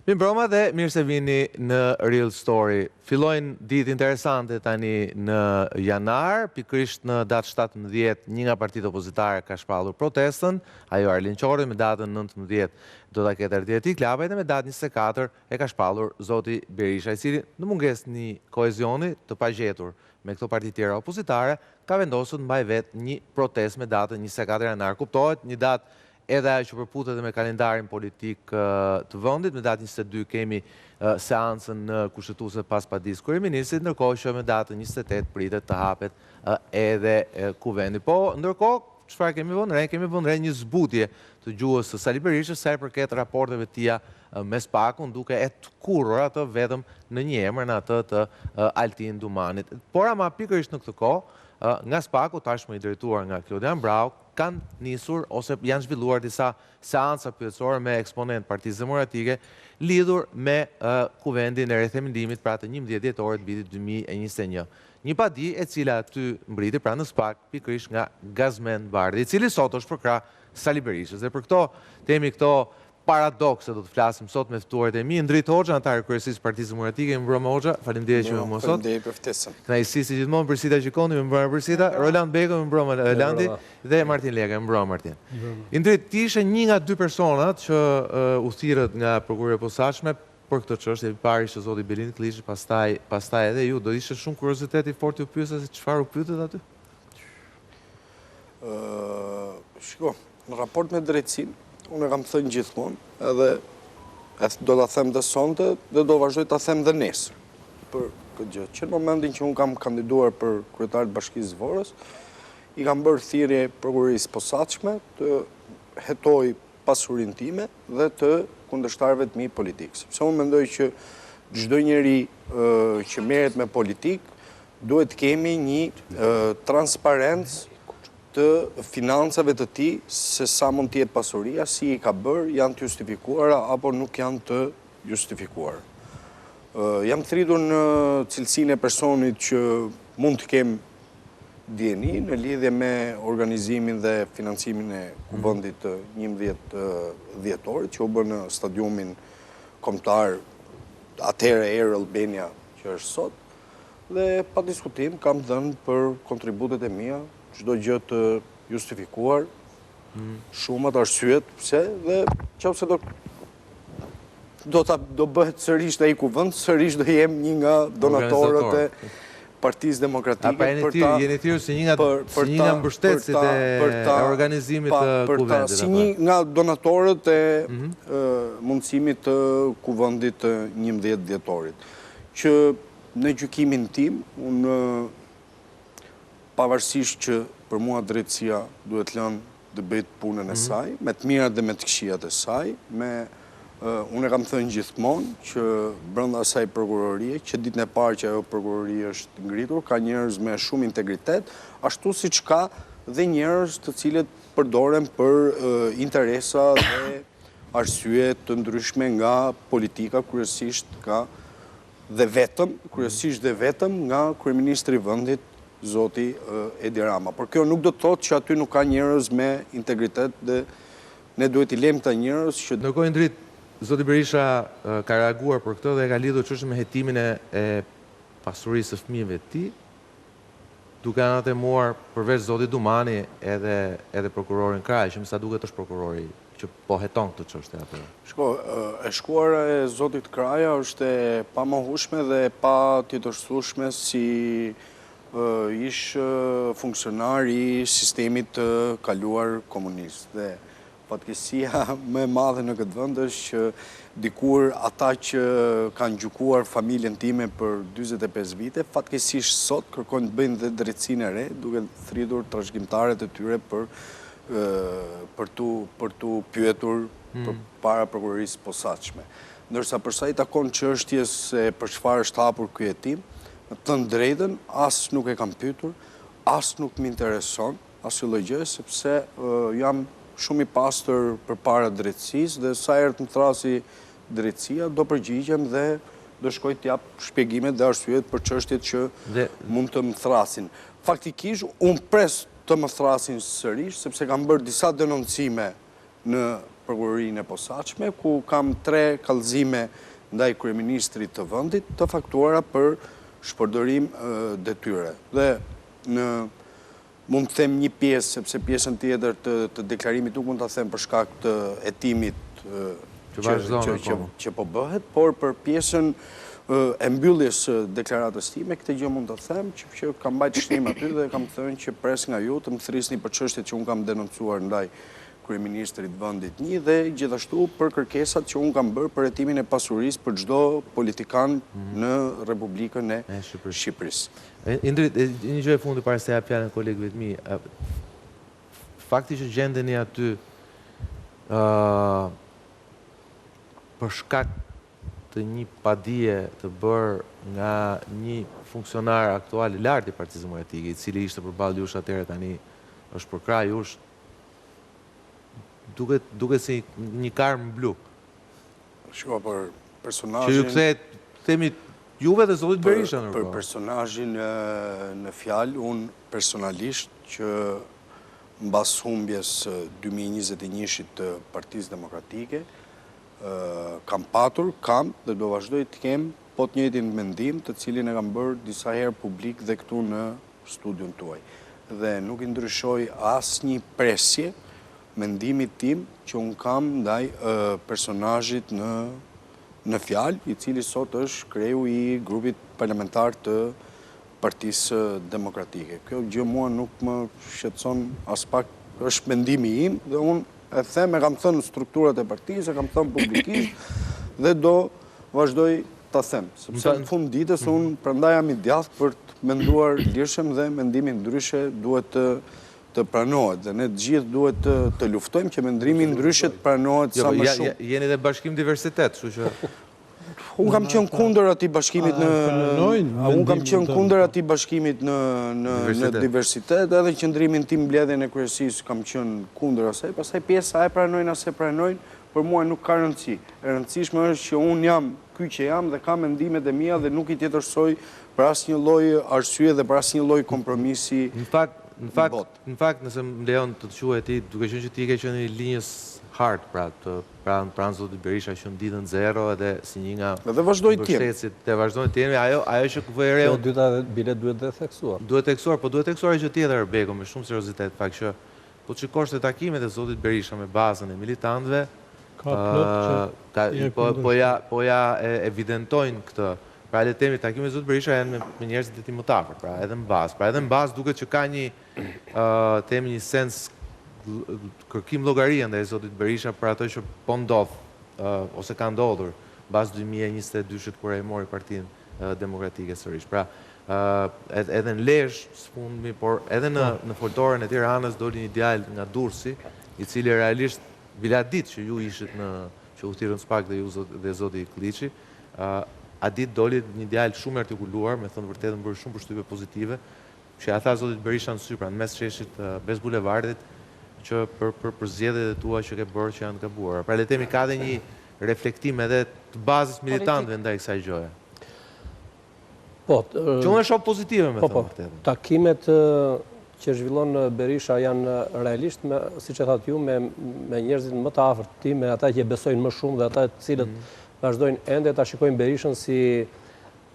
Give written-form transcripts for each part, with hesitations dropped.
Mi mbroma dhe mirë se vini në Real Story. Fillojnë ditë interesante tani në janar, pikërisht në datë 17, një nga partitë opozitare ka shpallur protestën, ajo Arlin Qori me datën 19 do ta ketë ardhjeti klaba dhe me datën 24 e ka shpallur zoti Berisha, i cili në mungesë një kohezioni të pagjetur me këto parti tjera opozitare, ka vendosur të mbajë vetë një protestë me datën 24 janar. Kuptohet një datë edhe ajo që përputet me kalendarin politik të vendit, me datën 22 kemi seancën në kushtetuese pas padisë kryeministrit, ndërkohë që me datën 28 pritet të hapet edhe kuvendi. Po, ndërkohë, çfarë kemi vënë re? Kemi vënë re një zbutje të gjuhës së Sali Berishës sa i përket raporteve të tija me SPAK-un, duke e të kurrur atë vetëm në një emër, në atë të Altin Dumanit. Por ama pikërisht në këtë kohë, nga SPAK-u, tashmë i drejtuar nga Klodian Brau, kanë nisur ose janë zhvilluar disa seanca pyetësore me eksponent Partisë Demokratike lidhur me kuvendin e rethemendimit pra të 11 dhjetorit vitit 2021. Një padi e cila aty mbriti pra në SPAK pikërisht nga Gazmend Bardhi, i cili sot është përkrah Sali Berishës. Dhe për këto temi këto paradokse do të flasim sot me ftuarit e mi, Ndrit Hoxha, anëtar kryesisë së Partisë Demokratike, mbroma Hoxha, faleminderit që më mua sot. Faleminderit për ftesën. Kënaqësi si gjithmonë Përsita Gjikoni, mbroma Përsita, Roland Beko, mbroma Landi dhe Martin Lega, mbroma Martin. Ndrit, ti ishe një nga dy personat që udhëtiret nga prokuroria e posaçme për këtë çështje, pari ishte zoti Belin Klishi, pastaj edhe ju, do ishte shumë kuriozitet i fortë ju pyesë se çfarë u pyetet aty? Shiko, në raport me drejtsinë, unë e kam thënë gjithmonë, edhe do ta them dhe sonte dhe do vazhdoj ta them dhe nesër për këtë gjë. Që në momentin që unë kam kandiduar për kryetar të Bashkisë Vorës, i kam bërë thirrje prokurorisë posaçme të hetoj pasurinë time dhe të kundërshtarëve të mi politikë. Sepse unë mendoj që çdo njeri që merret me politikë duhet të kemi një transparencë të financave të tij, se sa mund të jetë pasuria, si i ka bërë, janë të justifikuara apo nuk janë të justifikuara. Jam thritur në cilësinë e personit që mund të kem dieni në lidhje me organizimin dhe financimin e kuvendit të 11 dhjetorit, që u bë në stadiumin kombëtar atëherë Air Albania, që është sot, dhe pa diskutim kam dhënë për kontributet e mia çdo gjë të justifikuar, shumat arsyet pse, dhe nëse do bëhet sërish ai kuvend, sërish do jem një nga donatorët e Partisë Demokratike. Jeni thirrur si një nga mbështetësit e organizimit të kuvendit. Si një nga donatorët e mundësimit të kuvendit të 11 dhjetorit. Që në gjykimin tim, unë pavarësisht që për mua drejtësia duhet lënë të bëjë punën e saj, me të mirat dhe me të këqijat e saj, unë e kam thënë gjithmonë që brenda asaj prokurorie, që ditën e parë që ajo prokurori është ngritur, ka njerëz me shumë integritet, ashtu siç ka dhe njerëz të cilët përdoren për interesa dhe arsye të ndryshme nga politika, kryesisht dhe vetëm nga kryeministri i vendit zoti Edi Rama. Por kjo nuk do të thotë që aty nuk ka njerëz me integritet dhe ne duhet i lejmë këta njerëz që... Ndërkohë Ndrit, zoti Berisha ka reaguar për këtë dhe ka lidhur çështën me hetimin e pasurisë së fëmijëve të tij, duke anatemuar përveç zotit Dumani edhe prokurorin Kraj, që më sa duket është prokurori që po heton këtë çështje atë. Shko, e shkuara e zotit Kraja është e pamohueshme dhe pa tjetërsueshme si ish funksionar i sistemit të kaluar komunist. Dhe fatkeqësia më e madhe në këtë vend është që dikur ata që kanë gjykuar familjen time për 45 vite, fatkeqësisht sot kërkojnë të bëjnë dhe drejtsinë e re, duke thritur trashëgimtarët e tyre për tu pyetur përpara prokurorisë posaçme. Ndërsa për sa i takon çështjes se për çfarë është hapur ky hetim, me të thënë drejtën, as nuk e kam pyetur, as nuk më intereson asnjë lloj gjë, sepse jam shumë i pastër përpara drejtësisë dhe sa herë të më thrasi drejtësia, do përgjigjem dhe do shkoj të jap shpjegimet dhe arsyet për çështjet që mund të më thrasin. Faktikisht, unë pres të më thrasin sërish, sepse kam bërë disa denoncime në prokurorinë e posaçme, ku kam 3 kallëzime ndaj kryeministrit të vendit të faktuara për shpërdorim detyre. Dhe mund të them një pjesë, sepse pjesën tjetër të deklarimit nuk mund të them për shkak të hetimit që po bëhet, por për pjesën e mbylljes deklaratës time, këtë gjë mund të them që kam mbajtur shtim aty dhe kam thënë që pres nga ju të më thrisni për çështjet që unë kam denoncuar ndaj kryeministrit vendit 1 dhe gjithashtu për kërkesat që unë kam bërë për hetimin e pasurisë për çdo politikan në Republikën e Shqipërisë. Indrit, një gjë e fundit para se ja jap fjalën kolegëve të mi. Fakti që gjendeni aty për shkak të një padije të bërë nga një funksionar aktual i lartë i Partisë Demokratike, i cili ishte përballë jush atëherë tani është për krah jush, duket si një karmë blu. Shko për personazhin që ju kthehet, themi, juve dhe zotit Berisha. Për personazhin në fjalë, unë personalisht që mbas humbjes 2021-shit të Partisë Demokratike, kam dhe do vazhdoj të kem po të njëjtin mendim, të cilin e kam bërë disa herë publik dhe këtu në studion tuaj. Dhe nuk i ndryshoj asnjë presje mendimit tim që unë kam ndaj personazhit në fjalë, i cili sot është kreu i grupit parlamentar të Partisë Demokratike. Kjo gjë mua nuk më shqetëson as pak, është mendimi im dhe unë e them, e kam thënë në strukturat e partisë, e kam thënë publikisht dhe do vazhdoj ta them, sepse në fund ditës unë prandaj jam i djathtë për të menduar lirshëm dhe mendimi ndryshe duhet të pranohet dhe ne të gjithë duhet të luftojmë që mendrimi ndryshe të pranohet sa më shumë. Jeni dhe bashkim diversitet, kështu që unë kam qenë kundër atij bashkimit në diversitet, edhe qëndrimin tim mbledhjen e kryesisë kam qenë kundër asaj, pastaj pjesa e pranojnë as e pranojnë, për mua nuk ka rëndësi. E rëndësishme është që unë jam ky që jam dhe kam mendimet e mia dhe nuk i tjetërsoj për asnjë lloj arsye dhe për asnjë lloj kompromisi. Në fakt, nëse më lejon të të quaj ti, duke qenë që ti ke qenë një linjës hard, pranë zotit Berisha që në ditën 0 edhe si një nga mbështetësit dhe vazhdoj të jemi, ajo që këvë e reo... Bilet duhet dhe theksuar. Duhet theksuar, po duhet theksuar e që tjetër, Beko, me shumë seriozitet, fakt që po të shikosh të takimet e zotit Berisha me bazën e militantëve, po ja evidentojnë këtë. Pra le temi, takimet e zotit Berisha janë me njerëzit e ti më tafër, pra edhe në bazë. Pra edhe në bazë duket që ka një sens kërkim llogaria ndaj zotit Berisha për ato që po ndodh ose ka ndodhur mbas 2022-shit kur ai mori Partinë Demokratike sërish. Pra edhe në Lezhë sfundmi, por edhe në foltorën e Tiranës doli një djalë nga Durrësi, i cili realisht vila ditë që ju ishit që u thirrën SPAK dhe zoti Klliçi, a ditë doli një djalë shumë artikuluar, me thënë vërtetën bërë shumë përshtypje pozitive, që ja tha zotit Berisha në sy, pra në mes sheshit Bes Bulevardit, që për zgjedhjet e tua që ke bërë që janë të gabuara. Pra le temi ka dhe një reflektim edhe të bazës militantëve ndaj kësaj gjëje. Që unë e shoh pozitive me thënë vërtetën. Takimet që zhvillon Berisha janë realisht, siç e thatë ju, me njerëzit më të afërt ti, me ata që besojnë më shumë dhe ata të cilët vazhdojnë ende ta shikojnë Berishën si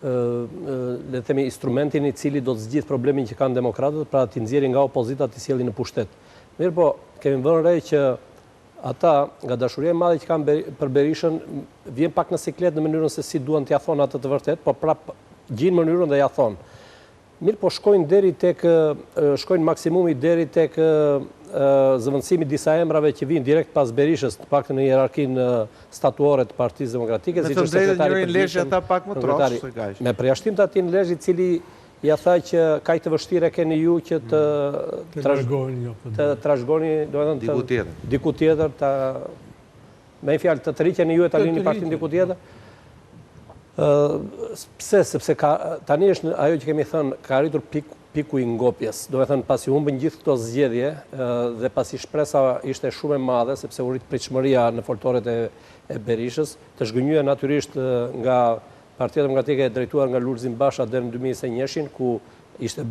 le themi instrumentin i cili do të zgjidh problemin që kanë demokratët, pra t'i nxjerrin nga opozita t'i sjellin në pushtet. Mirë po, kemi vënë re që ata, nga dashuria e madhe që kanë për Berishën, vjen pak në siklet në mënyrën se si duan t'ja thonë atë të vërtet, po prap gjinë mënyrën dhe ja thonë. Mirë po, shkojnë maksimumi deri tek zëvendësimi disa emrave që vinë direkt pas Berishës, të paktën në hierarkinë statuore të Partisë Demokratike, siç është sekretari i Lezhë ata pak më trosh se kaq. Me përjashtim të atij në Lezhë, i cili ja tha që kaq të vështirë keni ju që të trashëgoni, domethënë diku tjetër, me një fjalë të rriqeni ju e ta lini partinë diku tjetër. Pse? Sepse tani është ajo që kemi thënë, ka arritur piku i ngopjes. Do e thënë, pasi humbën gjithë këto zgjedhje dhe pasi shpresa ishte shumë e madhe, sepse u rrit pritshmëria në foltoret e Berishës, të zhgënjyer natyrisht nga Partia Demokratike e drejtuar nga Lulzim Basha deri në 2021-shin, ku ishin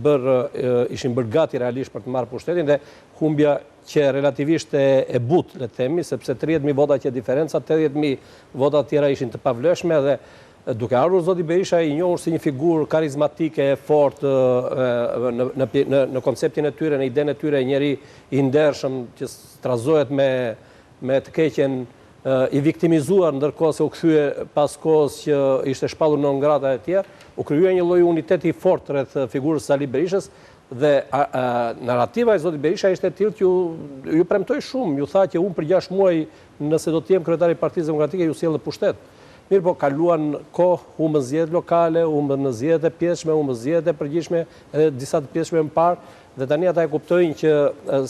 bërë gati realisht për të marrë pushtetin dhe humbja që relativisht e butë, le të themi, sepse 30.000 vota që diferenca, 80.000 vota tjera ishin të pavlefshme dhe duke ardhur zoti Berisha i njohur si një figurë karizmatike e fortë në konceptin e tyre, në idenë e tyre, njëri i ndershëm që strazohet me të keqen i viktimizuar, ndërkohë se u kthye pas kohës që ishte shpallur non grata e tjerë, u krijua një lloj uniteti fort rreth figurës së Sali Berishës dhe narrativa e zotit Berisha ishte e tillë që ju premtoi shumë, ju tha që unë për 6 muaj nëse do të jem kryetari i Partisë Demokratike ju sjell në pushtet. Mirë po, kaluan kohë, humbën zgjedhjet lokale, humbën në zgjedhjet e pjesshme, humbën zgjedhjet e përgjithshme, edhe disa të pjesshme më parë, dhe tani ata e kuptojnë që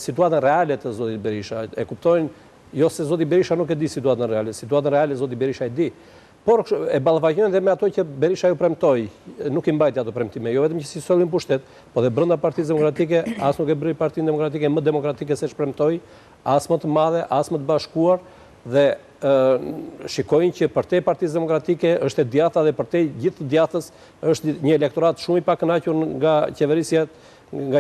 situatën reale të zotit Berisha, e kuptojnë, jo se zoti Berisha nuk e di situatën reale zoti Berisha e di, por e ballafaqojnë dhe me ato që Berisha ju premtoi, nuk i mbajti ato premtime, jo vetëm që si sollin pushtet, po dhe brenda Partisë Demokratike, as nuk e bëri Partinë Demokratike më demokratike se ç'premtoi, as më të madhe, as më të bashkuar, dhe shikojnë që përtej Partisë Demokratike është e djatha dhe përtej gjithë të djathës është një elektorat shumë i pakënaqur nga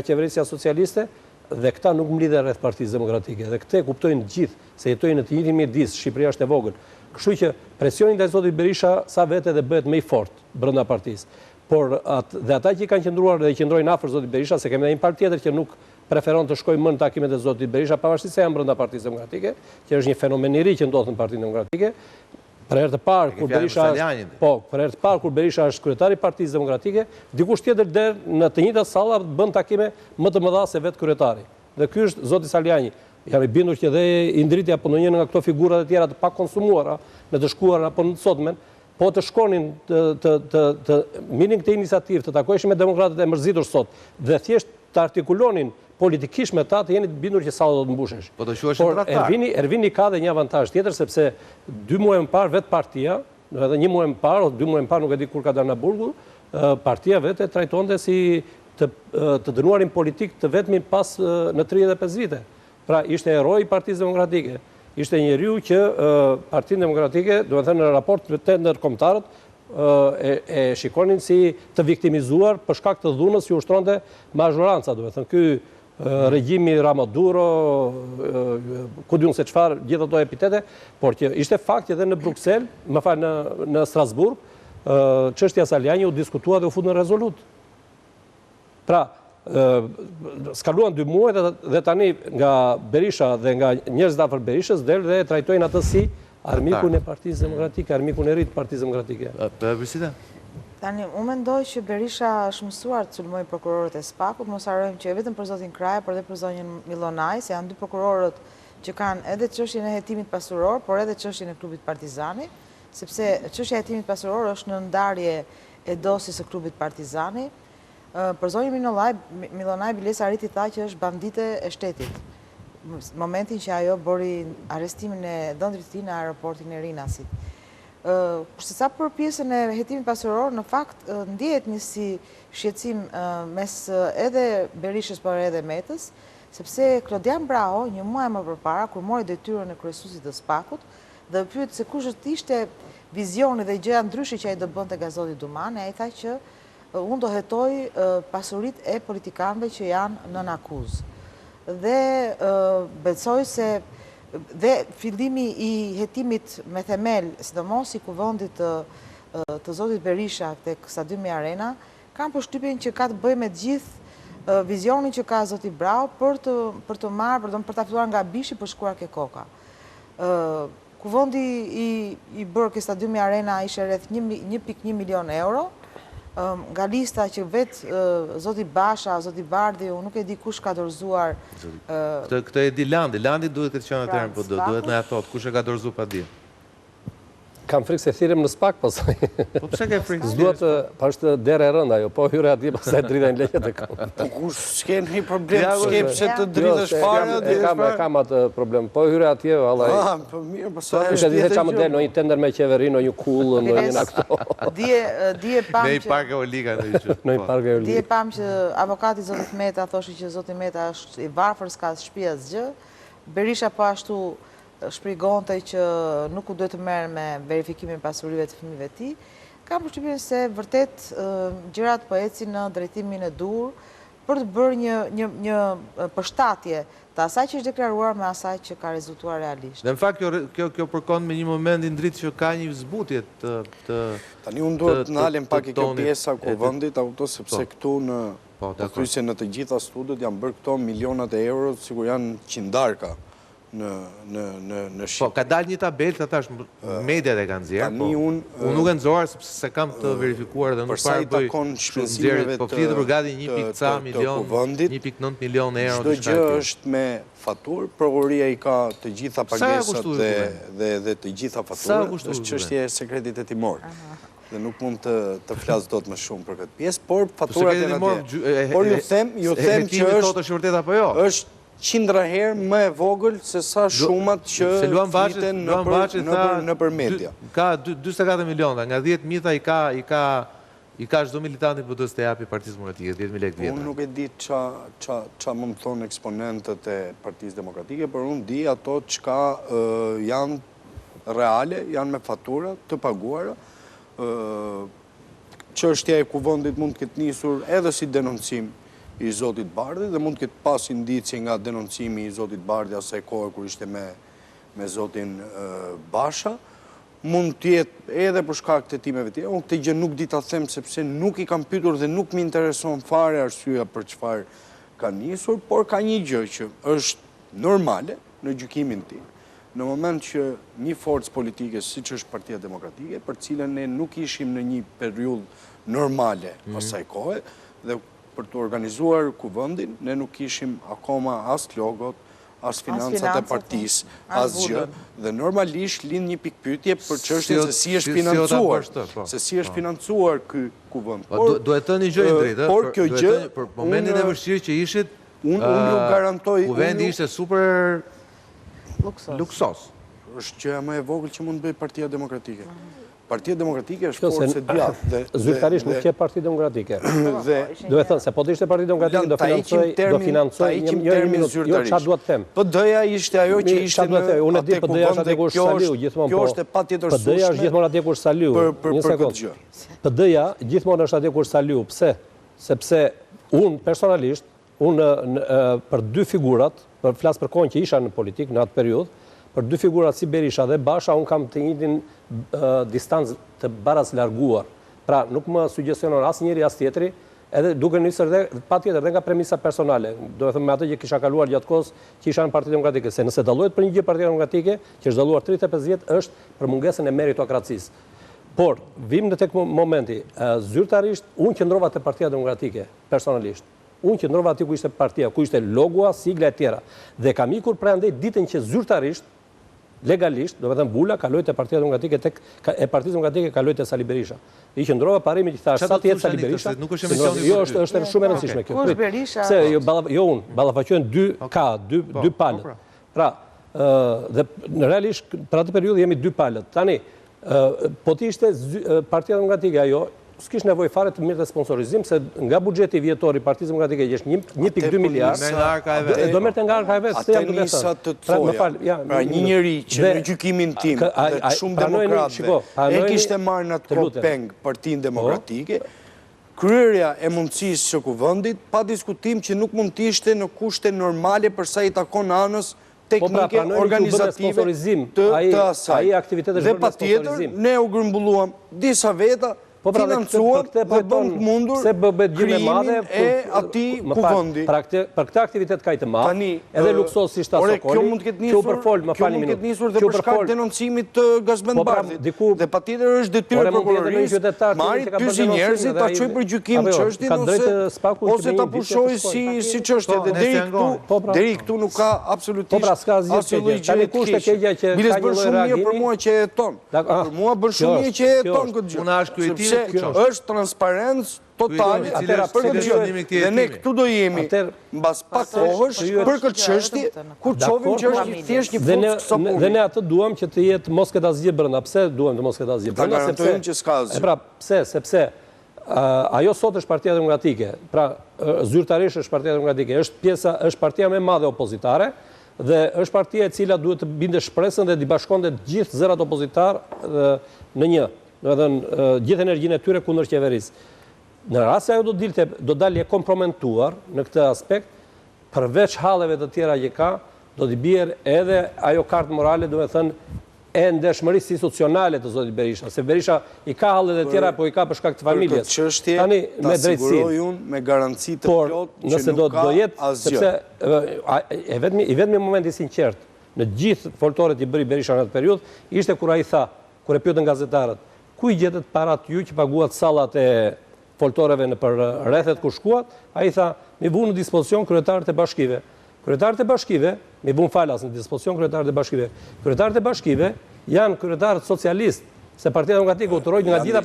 qeverisja socialiste, dhe këta nuk mlidhen rreth Partisë Demokratike. Dhe këtë kuptojnë gjithë, se jetojnë në të njëjtin mjedis, Shqipëria është e vogël. Kështu që presioni ndaj zotit Berisha sa vete dhe bëhet më i fortë brenda partisë. Por dhe ata që kanë qëndruar dhe qëndrojnë afër zotit Berisha, se kemi edhe një palë tjetër që nuk preferon të shkojë më në takimet e zotit Berisha, pavarësisht se janë brenda Partisë Demokratike, që është një fenomen i ri që ndodh në Partinë Demokratike. Për herë të parë kur Berisha është kryetari i Partisë Demokratike, dikush tjetër der në të njëjtat salla bën takime më të mëdha se vetë kryetari. Dhe ky është zoti Saliani. Jam i bindur që dhe i ndriti apo ndonjë nga këto figurat e tjera të pakonsumuara në të shkuar apo në të sotmen, po të shkonin të minin këtë iniciativë, të takoheshin me demokratët e mërzitur sot, dhe thjesht të artikulonin politikisht me ta, të jeni të bindur që sa do të mbushesh. Po të quheshin tradhtar. Ervini ka dhe një avantazh tjetër, sepse 2 muaj më parë vetë partia, edhe 1 muaj më parë, 2 muaj më parë nuk e di kur ka dalë në burgu, partia vetë e trajtonte si të dënuarin politik të vetmin pas në 35 vite. Pra ishte heroi i Partisë Demokratike. Ishte njeriu që Partinë Demokratike, do të thënë në raport të ndërkombëtarët, e shikonin si të viktimizuar për shkak të dhunës që ushtronte mazhoranca, do të thënë ky regjimi Ramaduro, ku diun se çfarë, gjithë ato epitete, por që ishte fakt që edhe në Bruksel, më fal në Strasburg, çështja Saliani u diskutua dhe u fut në rezolut. Pra, skaluan 2 muaj dhe tani nga Berisha dhe nga njerëzit afër Berishës del dhe trajtojnë atë si armikun e Partisë Demokratike, armikun e ri të Partisë Demokratike. Bisida? Tani, unë mendoj që Berisha është mësuar të sulmojë prokurorët e SPAK-ut, mos harrojmë që vetëm për zotin Kraja, por edhe për zonjën Milonaj, se janë 2 prokurorët që kanë edhe çështjen e hetimit pasuror, por edhe çështjen e klubit Partizani, sepse çështja e hetimit pasuror është në ndarje e dosjes së klubit Partizani. Për zonjën Milonaj, Bilesa Ariti tha që është bandite e shtetit. Momentin që ajo bëri arrestimin e dhëndrit të tij në aeroportin e Rinasit. Kurse sa për pjesën e hetimit pasuror, në fakt ndihet një si shqetësim mes edhe Berishës por edhe Metës, sepse Klodian Braho, një muaj më përpara, kur mori detyrën e kryesuesit të SPAK-ut, dhe pyet se kush ishte vizioni dhe gjëja ndryshe që ai do bënte nga zoti Dumani, ai tha që unë do hetoj pasurit e politikanëve që janë nën akuzë. Dhe besoj se dhe fillimi i hetimit me themel, sidomos i kuvendit të zotit Berisha tek Stadiumi Arena, kam përshtypjen që ka të bëjë me gjithë vizionin që ka zoti Brau për ta fituar nga Bishi për shkuar ke koka. Kuvendi i bërë ke Stadiumi Arena ishte rreth 1.1 milion euro. Nga lista që vetë zoti Basha, zoti Bardhi, unë nuk e di kush ka dorëzuar. Këtë e di Landi. Landi duhet këtë qenë atërën, po duhet në atot. Kush e ka dorëzu pa di? Kam frikë se thirrem në SPAK pasaj. Po pse ke frikë? S'duhet, pa është derë e rënda jo, po hyre atje pasaj dritajnë leqet e kam. Po kush s'ke një problem, s'ke pse të dridhësh fare? E kam atë problem, po hyre atje, vallaj. Po mirë, po sa është ditë që më del në një tender me qeveri, në një kull, në një nakto. Dije pam në një park e Olika në një Në një park e Olika. Dije pam që avokati zotit Meta thoshte që zoti Meta është i varfër, s'ka shtëpi asgjë. Berisha po ashtu shpjegonte që nuk u duhet të merr me verifikimin e pasurive të fëmijëve të tij. Kam përshtypjen se vërtet gjërat po ecin në drejtimin e dur, për të bërë një përshtatje të asaj që është deklaruar me asaj që ka rezultuar realisht. Dhe në fakt kjo përkon me një moment i ndritë që ka një zbutje të Tani unë duhet të nalem pak i kjo pjesa kuvendit, sepse këtu në përthyse në të gjitha studiot janë bërë këto milionat e euro, sigur janë qindarka në Shqipëri. Po, ka dalë një tabel, të tash mediat e kanë zjerë, po, unë nuk e nëzorë, sepse se kam të verifikuar dhe nuk parë bëj shumë po flitë për gati 1.9 milion euro. Çdo gjë është me faturë, prokuroria i ka të gjitha pagesat dhe të gjitha faturët, është çështje e sekretit hetimor. Dhe nuk mund të flasë dot më shumë për këtë pjesë, por faturat e në tje. Por ju them që është 100 herë më e vogël se sa shumat që fliten nëpër media. Ka 24 miliona, nga 10 mita i ka çdo militant i PD-s të japi Partisë Demokratike, 10.000 lekë vjetra. Unë nuk e di qa më më thonë eksponentët e Partisë Demokratike, por unë di ato çka janë reale, janë me fatura të paguara. Çështja e kuvendit mund të ketë nisur edhe si denoncim i Zotit Bardhi dhe mund të ketë pas indicje nga denoncimi i Zotit Bardhi asaj kohë kur ishte me Zotin Basha. Mund të jetë edhe për shkak të hetimeve tjera. Unë këtë gjë nuk di ta them sepse nuk i kam pyetur dhe nuk më intereson fare arsyeja për çfarë ka nisur, por ka një gjë që është normale në gjykimin tim. Në moment që një forcë politike siç është Partia Demokratike, për cilën ne nuk ishim në një periudhë normale asaj kohe dhe për të organizuar kuvendin, ne nuk ishim akoma as logot, as financat e partisë, as gjë, dhe normalisht lind një pikpyetje për çështjen se si është financuar, se si është financuar ky kuvend. Duhet të një gjë drejtë, por kjo gjë, për momentin e vështirë që ishit, unë ju garantoj, kuvendi ishte super luksos. Është gjëja më e vogël që mund bëj Partia Demokratike. Partia Demokratike është forcë e djathtë. Zyrtarisht nuk je Partia Demokratike. Duhet thënë, se po të ishte Partia Demokratike do financoj një minutë, jo çfarë duhet të them. PD-ja ishte ajo që ishte në unë e di PD-ja është atje ku është Saliu gjithmonë. Kjo është e patjetër PD-ja është gjithmonë atje ku është Saliu. Një sekondë. PD-ja gjithmonë është atje ku është Saliu. Pse? Sepse unë personalisht, për dy figurat, flas për kohën që isha në politikë në atë periudhë, për dy figurat si Berisha dhe Basha, unë kam të njëjtin distancë të baraz larguar. Pra, nuk më sugjestionon as njëri, as tjetri, edhe duke nisur dhe patjetër dhe nga premisa personale. Do të them me atë që kisha kaluar gjatë kohës që isha në Partinë Demokratike, se nëse dallohet për një gjë Partia Demokratike, që është dalluar 35 vjet, është për mungesën e meritokracisë. Por, vim në tek momenti, zyrtarisht, unë qëndrova te Partia Demokratike, personalisht. Unë qëndrova aty ku ishte partia, ku ishte logua, sigla e tjera. Dhe kam ikur prandaj ditën që zyrtarisht, legalisht, do të thënë Bula kaloi te Partia Demokratike e Partisë Demokratike kaloi te Sali Berisha. I qëndrova parimi që thash sa të jetë Sali Berisha. Jo, është shumë e rëndësishme kjo. Kush Berisha? Pse jo unë, ballafaqohen dy palët. Pra, dhe realisht për atë periudhë jemi dy palët. Tani, po të ishte Partia Demokratike ajo, s'kish nevojë fare të mirë të sponsorizim, se nga buxheti vjetor i Partisë Demokratike që është 1.2 miliardë, do merrte nga arka e vet. Atë nisa të thoja, pra një njeri që në gjykimin tim dhe shumë demokratëve e kishte marrë në atë kohë peng Partinë Demokratike, kryerja e mundësisë së kuvendit, pa diskutim që nuk mund të ishte në kushte normale për sa i takon anës teknike, organizative të asaj. Dhe patjetër, ne u grumbulluam disa veta, financuar dhe bënd mundur krijimin e ati kuvendi. Për këtë aktivitet ka i të madh, edhe luksosisht asokoli, kjo mund të ketë nisur dhe për shkak denoncimit të Gazmend Bardhit. Dhe patjetër është detyrë prokurorisë marrë dy njerëzit ta çojë për gjykim çështjen ose ta pushojë si çështje. Dhe deri këtu nuk ka absolutisht asnjë lloj gjëje keqe. Biles bën shumë mirë për mua që e jeton. Për mua bën shumë mirë që e jeton këtë gjë. Është transparencë totale për këtë gjë. Dhe ne këtu do jemi mbas pak kohësh për këtë çështje, kur çovim që është thjesht një fushë sapuni. Dhe ne atë duam që të jetë mos ketë asgjë brenda. Pse duam të mos ketë asgjë brenda? Ta garantojmë që s'ka asgjë. Pra, pse? Sepse ajo sot është Partia Demokratike. Pra, zyrtarisht është Partia Demokratike. Është partia më e madhe opozitare dhe është partia e cila duhet të binde shpresën dhe të bashkonte të gjithë zërat opozitar në një. Do të thënë gjithë energjinë e tyre kundër qeverisë. Në rast se ajo do dalje kompromentuar në këtë aspekt, përveç halleve të tjera që ka, do t'i bjerë edhe ajo kartë morale, do me thënë, e ndershmërisë institucionale të zotit Berisha. Se Berisha i ka hallet e tjera, po i ka për shkak të familjes. Për këtë çështje, ta siguroj unë me garanci të plot që nuk ka asgjë. I vetmi momenti sinqert në gjithë foltorët i bëri Berisha në atë periudhë, ishte kur ai tha, kur e pyetën gazetarët, ku i gjetët parat ju që paguat sallat e foltorëve në për rrethet ku shkuat, ai tha, mi vu në dispozicion kryetarët e bashkive. Kryetarët e bashkive, mi vun falas në dispozicion kryetarët e bashkive. Kryetarët e bashkive janë kryetarët socialistë, se Partia Demokratike u turoi nga gjitha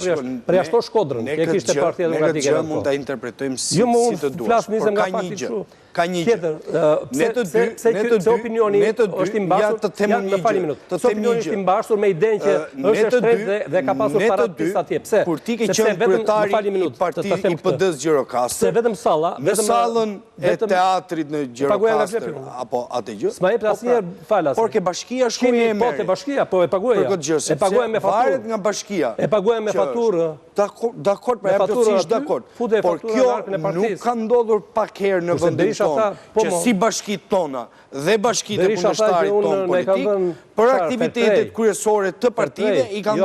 përjashto Shkodrën, që kishte Partia Demokratike. Ne këtë gjë mund ta interpretojmë si të duash, por ka një gjë. Ne të dy është i mbasur, në fali minut. Se opinioni është i mbasur me idenë që është e shtrenjtë dhe ka pasur para disa atje. Pse? Kur ti ke qenë kryetari i partisë i PD-s Gjirokastër, se vetëm salla, në sallën e teatrit në Gjirokastër, apo atë gjë. S'ma jep asnjëherë falas. Por ke bashkia shkoi e merr. Po te bashkia, po e paguaja. E paguaja me faturë. Nga bashkia. E paguaja me faturë. Dakord, pra jam plotësisht dakord. Por kjo nuk ka ndodhur pak herë në vendin tonë, që si bashkitë tona dhe bashkitë e kundërshtarit tonë politik, për aktivitetet kryesore të partive i kanë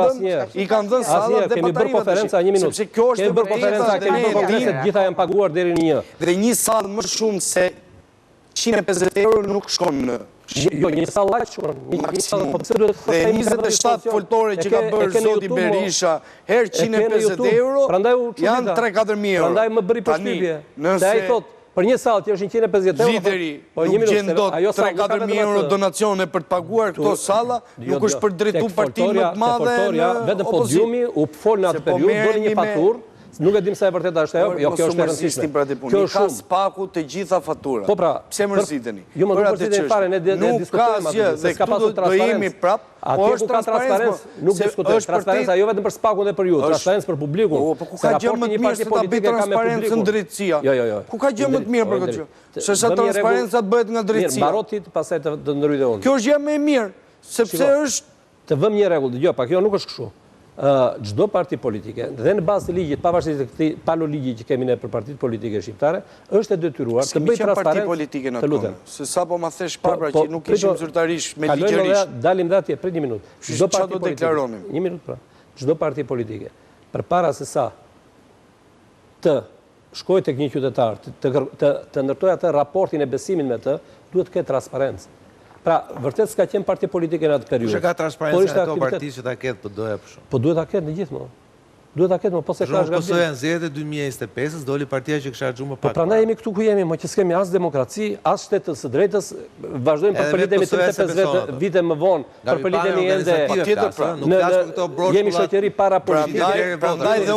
dhënë sallat dhe patarimeve. Sepse kjo është konferenca, kemi bërë konferenca, gjitha janë paguar deri në një. Dhe një sallë më shumë se 150 euro nuk shkon në Jo, një sallë shkon. Dhe 27 foltore që ka bërë zoti Berisha, herë 150 euro, janë 3-4 euro. Prandaj më bëri përshtypje. Se ai thot, për një sallë që është 150 euro, lideri nuk gjen dot 3-4 euro donacione për të paguar këto salla, nuk është për drejtu partinë më të madhe në vetëm podiumi u fol në atë periudhë, doli një faturë. Nuk e dim sa e vërteta është ajo, jo kjo është e rëndësishme. Kjo ka spaku të gjitha faturat. Po pra, pse mërziteni? Jo, më nuk mërziteni fare, ne diskutojmë atë, se s'ka pasur transparencë. Po është transparencë, nuk diskutojmë. Transparenca jo vetëm për spakun dhe për ju, transparencë për publikun. Po ku ka gjë më të mirë se ta bëj transparencën drejtësia? Jo. Ku ka gjë më të mirë për këtë gjë? Se sa transparenca bëhet nga drejtësia. Mirë, mbaro ti pastaj të ndryjë dhe unë. Kjo është gjë më e mirë, sepse është të vëmë një rregull, dëgjoj, pa kjo nuk është kështu. Çdo parti politike dhe në bazë të ligjit, pavarësisht të këtij paloligji që kemi ne për partitë politike shqiptare, është e detyruar të bëjë transparencë. Të lutem. Se sapo ma thesh para që nuk ishim zyrtarisht me ligjërisht. Dalim dhe atje, prit një minutë. Çdo parti politike. Një minutë pra. Çdo parti politike, përpara se sa të shkojë tek një qytetar, të ndërtojë atë raportin e besimin me të, duhet të ketë transparencë. Pra, vërtet s'ka qenë parti politike në atë periudhë. Kush e ka transparencën e ato parti që ta ketë PD-ja për shkak? Po duhet ta ketë në gjithë, duhet ta ketë, po se ka zgabim. Kosovë nxjerrë 2025-s, doli partia që kisha xhumë pak. Po prandaj jemi këtu ku jemi, që s'kemi as demokraci, as shtetës së drejtës, vazhdojmë për përlitemi 35 vite më vonë, për përlitemi ende jemi shoqëri para politike. Prandaj dhe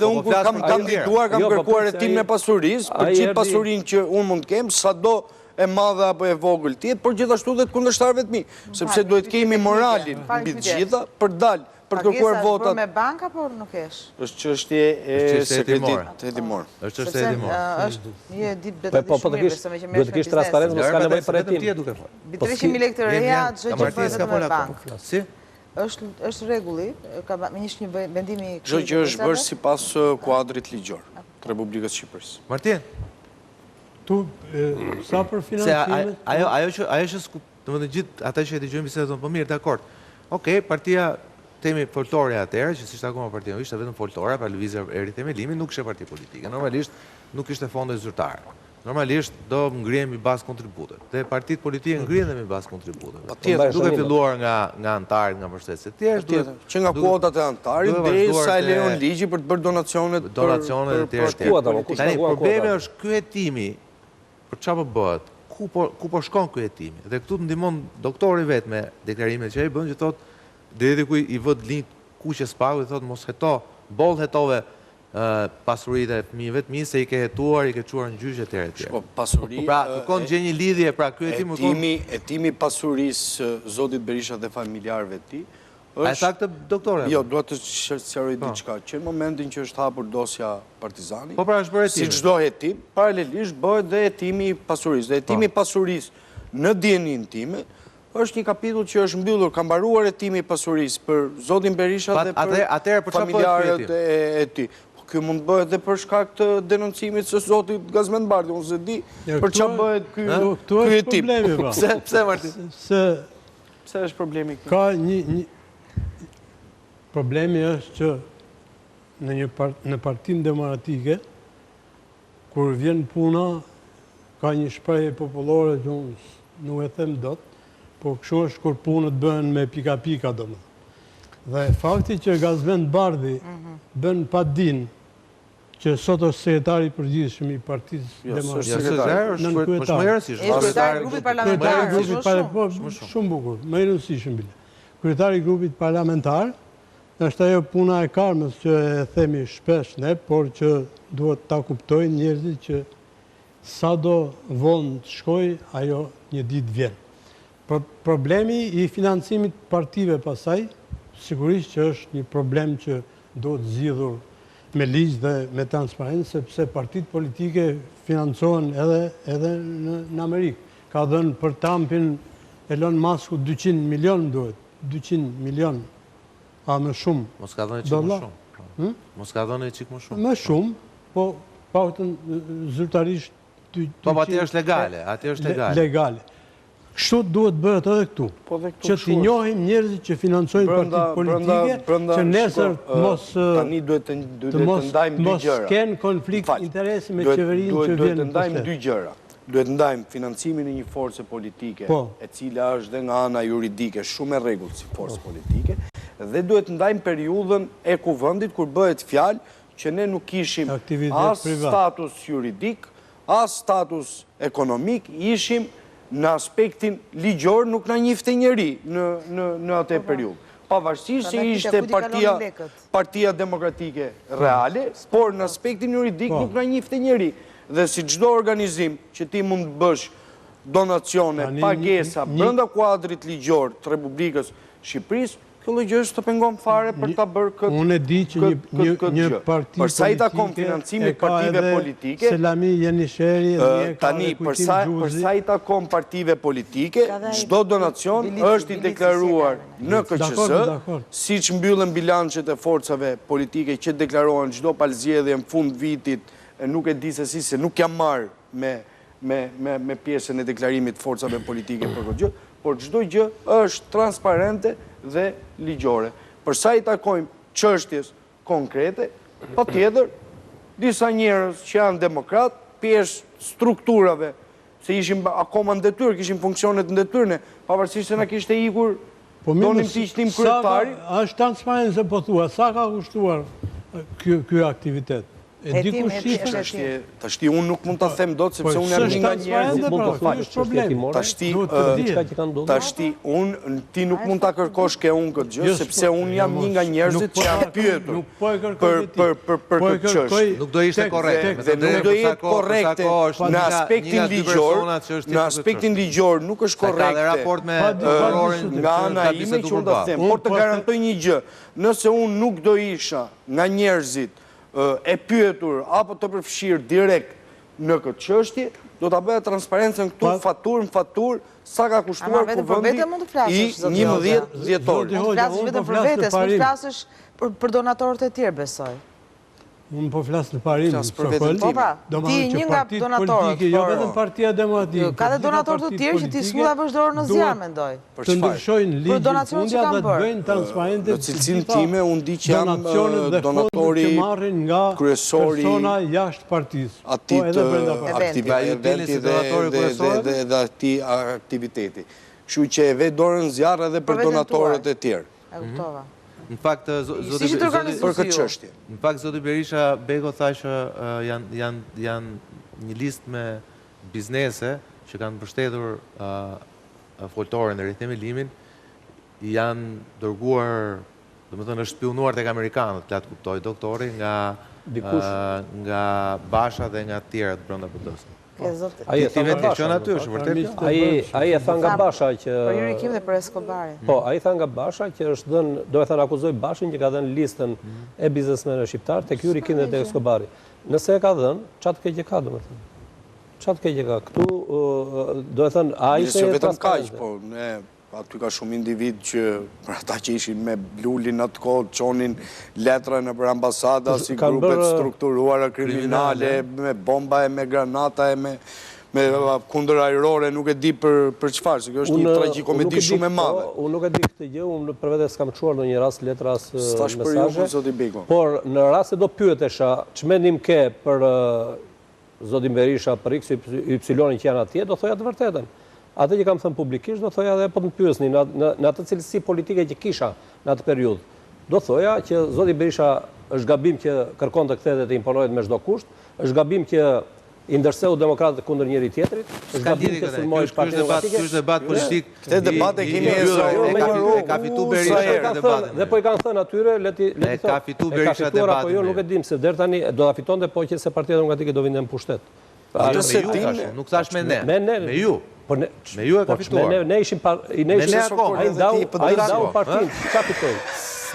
unë kur kam kandiduar, kam kërkuar hetimin e pasurisë, për gjithë pasurinë që unë mund të kem, sado e madhe apo e vogël tjetë, por gjithashtu dhe të kundërshtarëve të mi, sepse duhet kemi moralin mbi të gjitha për dalë, për të kërkuar votat. Pagesa është bërë me bank apo nuk esh? Është çështje e sekretit hetimor. Është çështje hetimor. Është një ditë beta dishmëri, besoj me që duhet të kesh transparencë, mos ka nevojë për hetim. Mbi 300.000 lekë të reja, çdo gjë bëhet me bank. Si? Është rregulli, ka ishte një vendimi i çdo gjë është bërë sipas kuadrit ligjor të Republikës së Shqipërisë. Martin, sa për financimet? Ajo që domethënë gjithë ata që e dëgjojnë bisedën po mirë, dakord. Okej, partia temi foltore atëherë, që ishte akoma partia, ishte vetëm foltore, pa lëvizje eri themelimi, nuk ishte parti politike. Normalisht nuk ishte fonde zyrtare. Normalisht do ngrihemi bazë kontribute. Dhe partitë politike ngrihen me bazë kontribute. Duke filluar nga antarët, nga mbështetësit e tjerë, që nga kuotat e antarit derisa e lejon ligji për të bërë donacionet e tjerë. Tani problemi është ky hetimi për çfarë bëhet? Ku po shkon ky hetimi? Dhe këtu të ndihmon doktori vetë me deklarimet që ai bën, që thotë deri ku i vët linjë kuqe spaku, i thotë mos heto, boll hetove pasuritë e fëmijëve të mi se i ke hetuar, i ke çuar në gjyq etj etj. Po pasuri. Pra, kërkon gjë një lidhje, pra ky hetimi pasurisë zotit Berisha dhe familjarëve të tij. A e saktë doktore? Jo, duhet të sqaroj diçka, që në momentin që është hapur dosja Partizani, po pra është bërë hetim. Si çdo hetim, paralelisht bëhet dhe hetimi i pasurisë. Dhe hetimi i pasurisë në dijenin time është një kapitull që është mbyllur, ka mbaruar hetimi i pasurisë për zotin Berisha dhe për familjarët e tij. Ky mund bëhet dhe për shkak të denoncimit së zotit Gazmenbardi, unë se di për çfarë bëhet ky tip. Pse Martin? Pse është problemi këtu? Ka një problemi është që në Partinë Demokratike, kur vjen puna, ka një shprehje popullore që unë nuk e them dot, por kështu është kur punët bëhen me pika-pika domethënë. Dhe fakti që Gazmenbardi bën pa din që sot është sekretari i përgjithshëm i Partisë Demokratike. Kryetari i grupit parlamentar. Shumë bukur, më i rëndësishëm bile. Kryetari i grupit parlamentar është ajo puna e karmës që e themi shpesh ne, por që duhet ta kuptojnë njerëzit që sa do vonë të shkojë, ajo një ditë vjen. Problemi i financimit partive pasaj, sigurisht që është një problem që do të zgjidhur me ligj dhe me transparencë, sepse partitë politike financohen edhe në Amerikë. Ka dhënë për Trumpin Elon Musku 200 milion duhet, 200 milion, a më shumë. Mos ka dhënë çik më shumë. Mos ka dhënë çik më shumë. Më shumë, po paktën zyrtarisht. Po atje është legale, atje është legale. Legale. Kështu duhet bëhet edhe këtu, që t'i njohim njerëzit që financojnë partitë politike, që nesër mos kenë konflikt interesi me qeverinë që vjen në Duhet të ndajmë dy gjëra. Duhet të ndajmë financimin e një force politike, e cila është dhe nga ana juridike shumë e rregullt si forcë politike, dhe duhet të ndajmë periudhën e kuvendit kur bëhet fjalë që ne nuk kishim as status juridik, as status ekonomik, ishim në aspektin ligjor nuk na njifte njeri në atë periudhë. Pavarësisht se ishte Partia Demokratike reale, por në aspektin juridik nuk na njifte njeri. Dhe si çdo organizim që ti mund të bësh donacione, pagesa brenda kuadrit ligjor të Republikës Shqipërisë, kjo lloj gjësh të pengon fare për ta bërë këtë. Unë e di që një parti për sa i takon financimit partive politike, Selami Jenisheri tani për sa i takon partive politike, çdo donacion është i deklaruar në KQS, siç mbyllen bilancet e forcave politike që deklarohen çdo palëzjedhje në fund vitit, nuk e di se nuk jam marrë me pjesën e deklarimit forcave politike për këtë gjë, por çdo gjë është transparente dhe ligjore. Për sa i takojmë çështjes konkrete, patjetër, disa njerëz që janë demokrat, pjesë strukturave, se ishim akoma në detyrë, kishim funksionet në detyrë, pavarësisht se na kishte ikur, donim të ishtim kryetari. Është transparencë po thua, sa ka kushtuar ky aktivitet? Tashti unë nuk mund të them dot, sepse unë jam një nga njerëzit. Tashti unë, ti nuk mund të kërkosh ke unë këtë gjë, sepse unë jam një nga njerëzit që jam pyetur për këtë çështje. Nuk do ishte korrekt. Dhe nuk do jetë korrekte në aspektin ligjor, në aspektin ligjor nuk është korrekte nga ana ime që unë të them, por të garantoj një gjë, nëse unë nuk do isha nga njerëzit e pyetur apo të përfshirë direkt në këtë çështje, do ta bëja transparencën këtu faturë në faturë sa ka kushtuar kuvendi i 11 dhjetorit. Mund të flasësh vetëm për vetes, mund të flasësh për donatorët e tjerë, besoj. Unë po flasë në parim, ti një nga donatorët, jo vetëm Partia Demokratike. Ka dhe donatorët të tjerë që ti s'munda vazhdorë në zjarë, mendoj. Të ndryshojnë ligjin fundja dhe të bëjnë transparente në cilësinë time unë di që jam donatori kryesori persona jashtë partisë. Atit eventi dhe ati aktiviteti. Kështu që e ve dorën zjarë edhe për donatorët e tjerë. E kuptova. Në fakt, Zoti Berisha Bego tha që janë një listë me biznese që kanë mbështetur foltorin e rithemi limin, janë dërguar, domethënë është spionuar tek amerikanët, la të kuptoj doktori, nga Basha dhe nga tjerët brenda PD-s. Ai e tha nga Basha që... Për Jurikim dhe për Escobarin. Po, ai tha nga Basha që është dhënë, do e thënë akuzoj Bashin që ka dhënë listën e biznesmenëve shqiptar tek Jurikim dhe tek Escobari. Nëse e ka dhënë, çfarë keqe ka domethënë? Çfarë keqe ka? Këtu, do e thënë, ai ishte vetëm kaq, po ne Aty ka shumë individ që për ata që ishin me blulin atë kohë, qonin letra në për ambasada, si grupet strukturuara kriminale, me bomba e me granata e me kundër ajrore, nuk e di për çfarë, se kjo është një tragikomedi shumë e madhe. Unë nuk e di këtë gjë, unë për vete s'kam çuar në një rast letras Stash për ju, zoti Biko. Por në rast se do pyetesha, ç'mendim ke për zotin Berisha, për X, Y-in që janë atje, do thoja të vërtetën. Atë që kam thënë publikisht, do thoja edhe po të më pyesni në atë cilësi politike që kisha në atë periudhë. Do thoja që zoti Berisha është gabim që kërkon të kthehet dhe të imponohet me çdo kusht, është gabim që i ndërseu demokratët kundër njëri tjetrit, është gabim që sulmoi Partinë Demokratike. Ky është debat politik. Këtë debat e kemi e ka fitu Berisha debatin. Dhe po i kanë thënë atyre, leti ka fitu Berisha debatin. Apo jo, nuk e dim se deri tani do ta fitonte po që se Partia Demokratike do vinte në pushtet. Nuk thash me ne. Me ju. Me ju e ka fituar. Ne ishim ai ndau partinë, çfarë fitoi?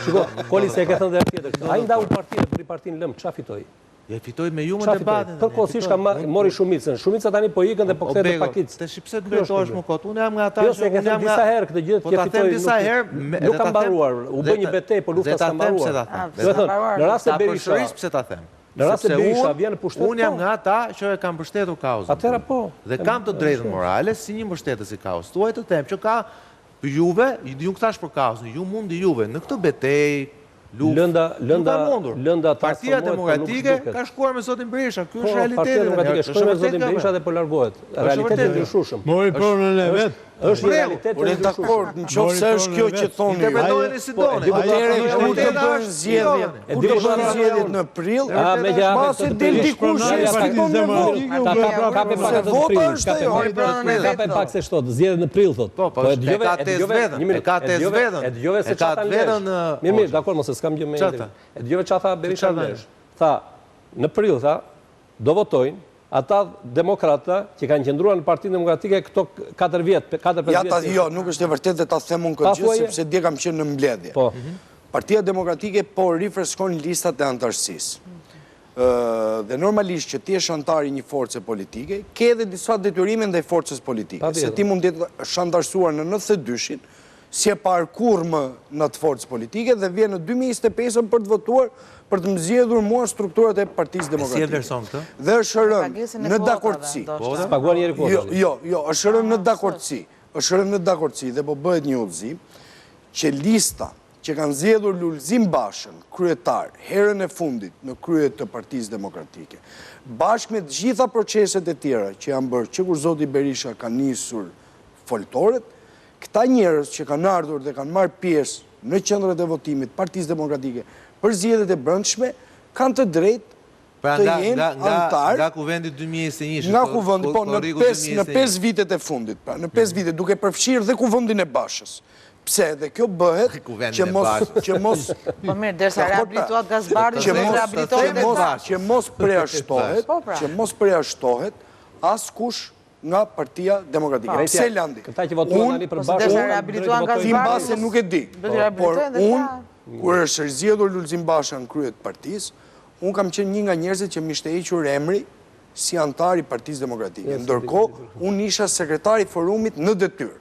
Shiko, Koli se e ke thënë dhe tjetër. Ai ndau partinë për partinë lëm, çfarë fitoi? Ja fitoi me ju në debatin. Përkohësisht ka mori shumicën. Shumica tani po ikën dhe po kthehet në pakic. Tash pse të ndërtohesh më kot? Unë jam nga ata që unë jam disa herë këtë gjë që fitoi. Disa herë nuk ka mbaruar. U bë një betejë, po lufta s'ka mbaruar. Do të thonë, në rast se Berisha, pse ta them? Në rast se Berisha vjen në pushtet, unë jam nga ata që e kam mbështetur kauzën. Atëra po. Dhe kam të drejtën morale si një mbështetës i kauzës. Tuaj të them që ka juve, ju thash për kauzën, ju mundi juve në këtë betejë lënda Partia Demokratike ka shkuar me zotin Berisha. Ky është realiteti. Partia Demokratike shkoi me zotin Berisha dhe po largohet. Realiteti i ndryshueshëm. Mori pronën e vet. Është realiteti i ndryshueshëm. Nëse është kjo që thoni, interpretojeni si doni. Kur të bëhen zgjedhjet? Kur të bëhen zgjedhjet në prill? Pasi del dikush ka pak se shtot, zgjedhjet në prill thot. Po, ka tezë vetën. E dëgjove se çfarë vetën. Mirë, dakor, mos e skam gjë me ndër. E dëgjove çfarë tha Berisha vesh. Tha, në prill tha, do votojnë ata demokrata që kanë qëndruar në Partinë Demokratike këto 4 vjet, 4-5 vjet. Ja, jo, nuk është e vërtetë dhe ta them unë këtë gjë, sepse dje kam qenë në mbledhje. Po. Partia Demokratike po rifreskon listat e antarësisë. Dhe normalisht që ti je antar i një force politike, ke edhe disa detyrime ndaj forcës politike. Se ti mund të jesh antarësuar në 92-shin, si e parkur më në të forcë politike dhe vjen në 2025 për të votuar për të zgjedhur mua strukturat e Partisë Demokratike. Si e vlerëson këtë? Dhe është rënë në dakordsi. Paguan njëri kuotat. Jo, është rënë në dakordsi. Është rënë në dakordsi dhe po bëhet një udhëzim që lista që kanë zgjedhur Lulzim Bashën kryetar herën e fundit në krye të Partisë Demokratike, bashkë me të gjitha proceset e tjera që janë bërë që kur zoti Berisha ka nisur foltoret, këta njerëz që kanë ardhur dhe kanë marrë pjesë në qendrat e votimit Partisë Demokratike për zgjedhjet e brendshme kanë të drejtë të jenë antar nga kuvendi 2021. Nga kuvendi, po në 5 vitet e fundit, pra në 5 vite duke përfshirë dhe kuvendin e Bashës. Pse dhe kjo bëhet që mos po mirë, derisa rehabilitohet Gazbardi, që mos preashtohet askush nga Partia Demokratike. Pse landi? Këta që votuan tani për Bashën, ti mbase nuk e di. Por unë, kur është zgjedhur Lulzim Basha në krye të partisë, unë kam qenë një nga njerëzit që m'ishte hequr emri si antar i Partisë Demokratike. Ndërkohë, unë isha sekretari i forumit në detyrë.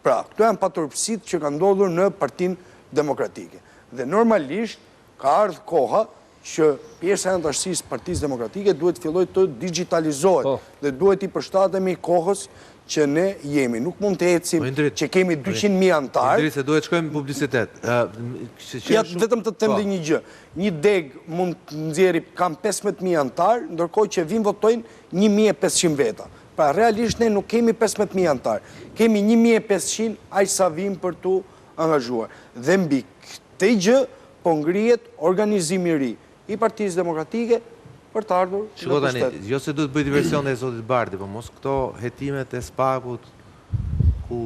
Pra, këto janë paturpësitë që kanë ndodhur në Partinë Demokratike. Dhe normalisht ka ardhur koha që pjesa e antarësisë Partisë Demokratike duhet filloj të digitalizohet dhe duhet i përshtatemi kohës që ne jemi. Nuk mund të ecim që kemi 200.000 antarë. Indri, se duhet shkojmë në publicitet. Ja, vetëm të them dhe një gjë. Një deg mund të nxjerrë kam 15.000 antarë, ndërkohë që vinë votojnë 1.500 veta. Pra, realisht ne nuk kemi 15.000 antarë. Kemi 1.500 aq sa vinë për tu angazhuar. Dhe mbi këtë gjë po ngrihet organizimi i ri i Partisë Demokratike për të ardhur në pushtet. Tani, jo se duhet bëj diversion e zotit Bardi, po mos këto hetimet e SPAK-ut ku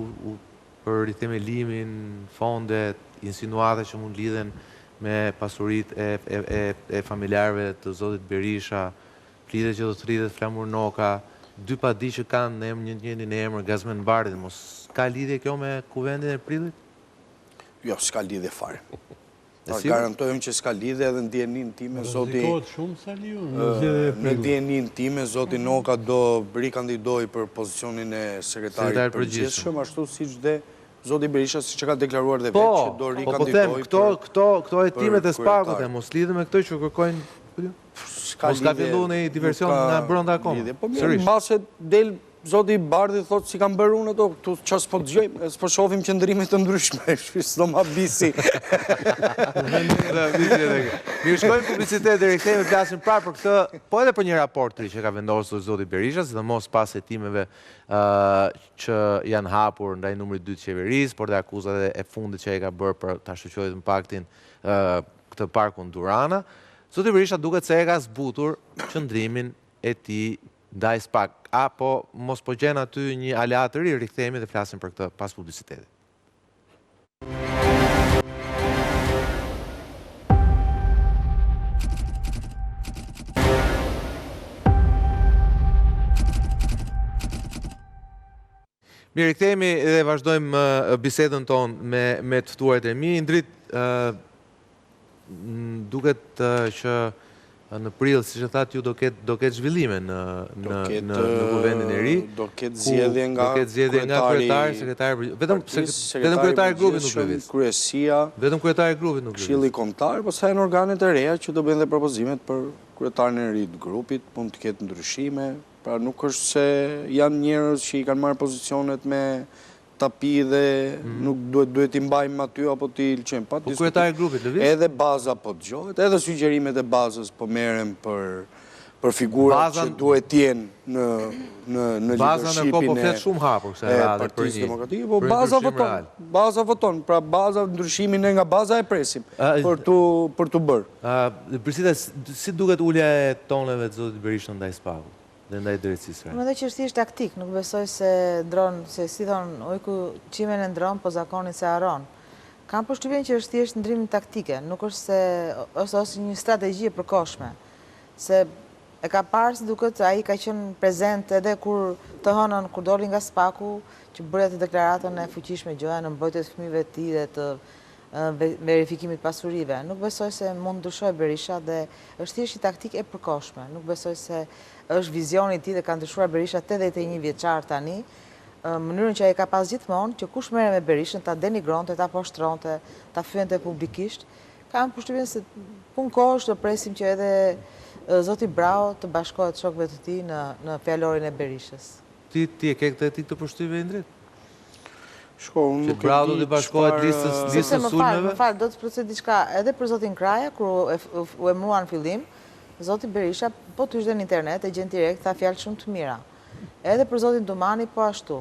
për rithemelimin, fondet, insinuate që mund lidhen me pasurit e familjarëve të zotit Berisha, lidhe që do të rritet Flamur Noka, dy padi që kanë në emër njërin e emër Gazmen Bardit, mos ka lidhje kjo me kuvendin e prillit? Jo, s'ka lidhje fare. Garantojmë që s'ka lidhje edhe në DNI-n time, zoti... Në DNI-n time, zoti Noka do rikandidoj për pozicionin e sekretarit përgjithshëm, ashtu siç dhe zoti Berisha si që ka deklaruar dhe vetë që do rikandidoj. Këto hetimet e Spagut e mos lidhe me këto që kërkojnë. Mos ka fillu në diversion nga brenda akoma. Po mirë, mbase del zoti Bardhi thotë si kam bërë unë ato, tu ças po dëgjojmë, s'po shohim qëndrime të ndryshme, s'do ma bisi. Mirë, shkojmë publicitet dhe rikthehemi flasim prapë për këtë, po edhe për një raport që ka vendosur zoti Berisha, sidomos pas hetimeve që janë hapur ndaj numrit 2 të qeverisë, por dhe akuzat e fundit që ai ka bërë për ta shoqëruar impaktin këtë parkun Durana. Zoti Berisha duket se e ka zbutur qëndrimin e tij ndaj SPAK. Apo mos po gjen aty një aleat të ri, rikthehemi dhe flasim për këtë pas publicitetit. Mirë, rikthehemi dhe vazhdojmë bisedën tonë me të ftuarit e mi. Indrit, duket që në prill, siç e thatë ju, do ketë zhvillime në kuvendin e ri. Do ketë zgjedhje nga kryetari, sekretari, vetëm kryetari i grupit nuk lëviz. Kryesia, Vetëm kryetari i grupit nuk lëviz. Këshilli Kombëtar, pastaj në organet e reja që do bëjnë dhe propozimet për kryetarin e ri të grupit, mund të ketë ndryshime. Pra nuk është se janë njerëz që i kanë marrë pozicionet me tapi dhe nuk duhet t'i mbajmë aty apo t'i lëqojmë. Po kryetari i grupit lëviz? Edhe baza po dëgjohet, edhe sugjerimet e bazës po merren për figurat që duhet t'jenë në Baza në kohë po leadershipin flet shumë hapur se e radhë për Partisë një Demokratike, po baza voton, pra baza ndryshimin nga baza e presim për t'u bërë. Prisita, si duket ulja e toneve të zotit Berisha ndaj SPAK-ut dhe ndaj drejtësisë? Mendoj që është thjesht taktik, nuk besoj se dron, se si thon, ujku qimen e ndron, po zakonin se haron. Kam përshtypjen që është thjesht ndrim taktike, nuk është se ose një strategji e përkohshme. Se e ka parë se duket ai ka qenë prezent edhe kur të hënën, kur doli nga SPAK-u, që bëri atë deklaratën e fuqishme gjoja në mbrojtjet e fëmijëve të tij dhe të verifikimit pasurive. Nuk besoj se mund ndryshoj Berisha dhe është thjesht një taktik e përkohshme. Nuk besoj se është vizioni i tij dhe ka ndryshuar Berisha 81 vjeçar tani, mënyrën që ai ka pas gjithmonë që kush merre me Berishën ta denigronte, ta poshtronte, ta fyente publikisht. Kam përshtypjen se punë kohësh do presim që edhe zoti Brau të bashkohet shokëve të tij në fjalorin e Berishës. Ti e ke këtë të përshtypje, Indrit? Shko, unë nuk e di. Brau do të bashkohet listës sulmeve? Më fal, do të procedoj diçka edhe për zotin Kraja, kur u emëruan në fillim, zoti Berisha po tyshte në internet e gjen direkt, tha fjalë shumë të mira. Edhe për zotin Domani po ashtu.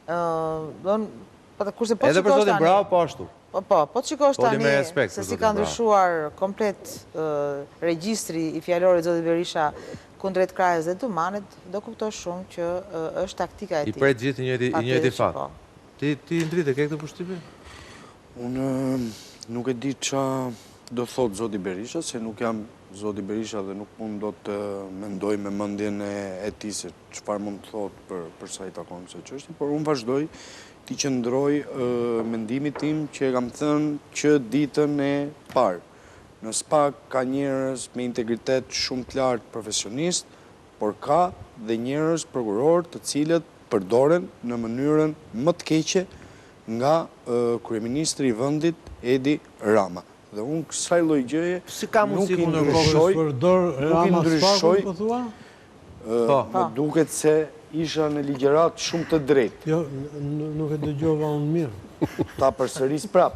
Edhe për zotin Brau po ashtu. Po të shikosh tani se si ka ndryshuar komplet regjistri i fjalorit zotit Berisha kundrejt Krajës dhe Domanit, do kuptosh shumë që është taktika e tij. I pret gjithë i njëjti fat. Ti Indrit e ke këtë përshtypje? Unë nuk e di qa do thot zoti Berisha, se nuk jam zoti Berisha dhe nuk mund do të mendoj me mendjen e tij se çfarë mund të thot për sa i takon kësaj çështje, por unë vazhdoj ti qëndroj mendimin tim që e kam thënë që ditën e parë. Në SPAK ka njerëz me integritet shumë të lartë profesionist, por ka dhe njerëz prokuror të cilët përdoren në mënyrën më të keqe nga kryeministri i vendit Edi Rama. Dhe unë kësaj lloj gjëje nuk i ndryshoj. Po thua? Më duket se isha në ligjërat shumë të drejtë. Jo, nuk e dëgjova unë mirë. Ta përsëris prap.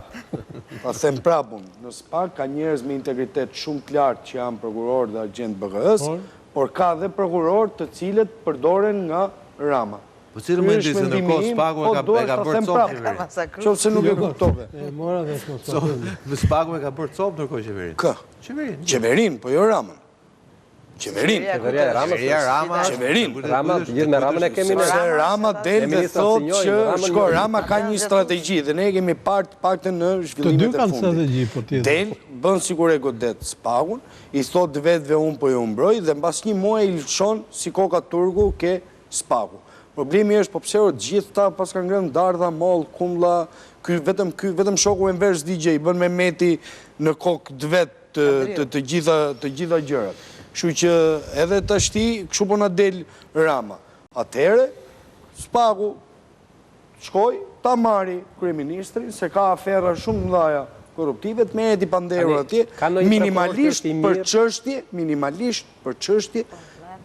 Ta them prap unë. Në SPAK ka njerëz me integritet shumë të lartë që janë prokuror dhe agent BG-s, por ka dhe prokuror të cilët përdoren nga Rama. Po cilë më ndisë në kohë SPAK-u e ka bërë copë qeverin? Qovë se nuk e kuptove. Mora dhe s'mos SPAK-u e ka bërë copë nërkohë qeverin? Kë? Qeverin. Qeverin, po jo Ramën. Qeverin. Qeverin. Rama, gjithë me Ramën e kemi në. Se Rama del dhe thot që shko, Rama ka një strategji dhe ne kemi paktën në zhvillimet e fundit. Të dy kanë strategji, po tjetër. Del, bën sigur e godet SPAK-un, i thot vetëve unë po ju mbroj dhe mbas një muaj i lëshon si koka turgu ke SPAK-u. Problemi është po pse gjithë ta pas kanë ngrënë dardha, moll, kumlla, vetëm shoku e mvesh DJ, bën me meti në kokë të vetë të gjitha gjërat. Kështu që edhe tashti, kështu po na del Rama. Atëherë, SPAK-u, shkoj ta marri kryeministrin se ka afera shumë mëdha korruptive, të merret i panderur atje, minimalisht për çështje